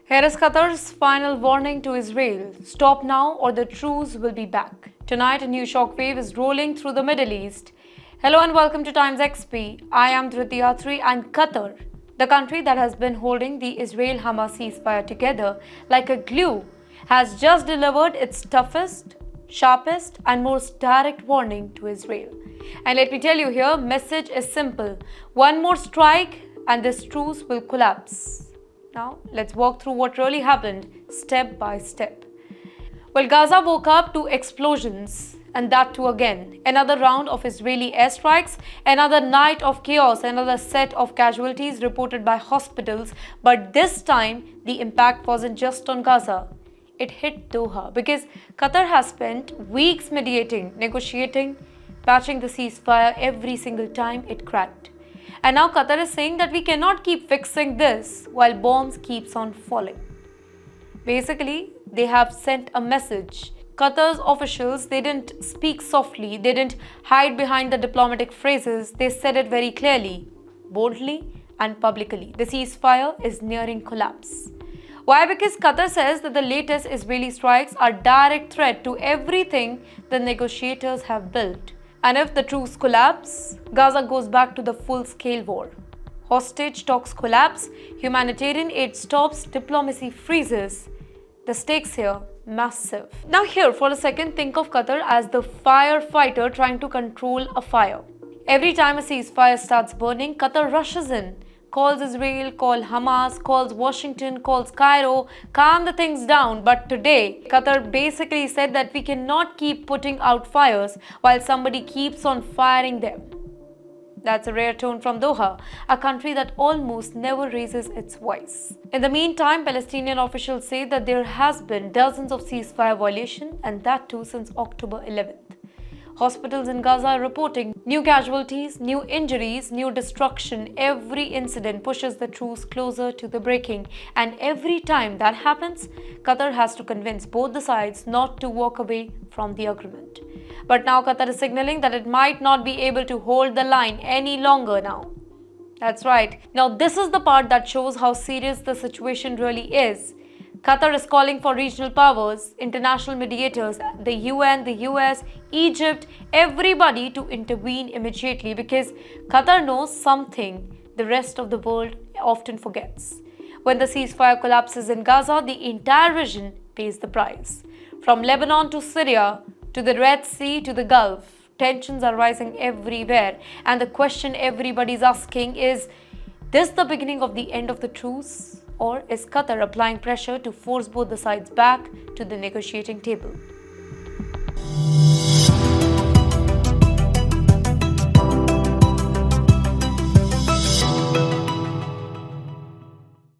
Here is Qatar's final warning to Israel. Stop now or the truce will be back. Tonight, a new shockwave is rolling through the Middle East. Hello and welcome to TimesXP. I am Dhritiyatri and Qatar, the country that has been holding the Israel-Hamas ceasefire together like a glue, has just delivered its toughest, sharpest and most direct warning to Israel. And let me tell you here, message is simple. One more strike and this truce will collapse. Now, let's walk through what really happened step by step. Well, Gaza woke up to explosions, and that too again. Another round of Israeli airstrikes, another night of chaos, another set of casualties reported by hospitals. But this time, the impact wasn't just on Gaza. It hit Doha because Qatar has spent weeks mediating, negotiating, patching the ceasefire every single time it cracked. And now Qatar is saying that we cannot keep fixing this while bombs keeps on falling. Basically, they have sent a message. Qatar's officials, they didn't speak softly, they didn't hide behind the diplomatic phrases, they said it very clearly, boldly and publicly. The ceasefire is nearing collapse. Why? Because Qatar says that the latest Israeli strikes are direct threat to everything the negotiators have built. And if the truce collapse, Gaza goes back to the full-scale war. Hostage talks collapse, humanitarian aid stops, diplomacy freezes. The stakes here, massive. Now here, for a second, think of Qatar as the firefighter trying to control a fire. Every time a ceasefire starts burning, Qatar rushes in. Calls Israel, calls Hamas, calls Washington, calls Cairo, calm the things down. But today, Qatar basically said that we cannot keep putting out fires while somebody keeps on firing them. That's a rare tone from Doha, a country that almost never raises its voice. In the meantime, Palestinian officials say that there has been dozens of ceasefire violations, and that too since October 11th. Hospitals in Gaza are reporting new casualties, new injuries, new destruction. Every incident pushes the truce closer to the breaking. And every time that happens, Qatar has to convince both the sides not to walk away from the agreement. But now Qatar is signaling that it might not be able to hold the line any longer now. That's right. Now this is the part that shows how serious the situation really is. Qatar is calling for regional powers, international mediators, the UN, the US, Egypt, everybody to intervene immediately because Qatar knows something the rest of the world often forgets. When the ceasefire collapses in Gaza, the entire region pays the price. From Lebanon to Syria, to the Red Sea to the Gulf, tensions are rising everywhere. And the question everybody's asking is this the beginning of the end of the truce? Or is Qatar applying pressure to force both the sides back to the negotiating table?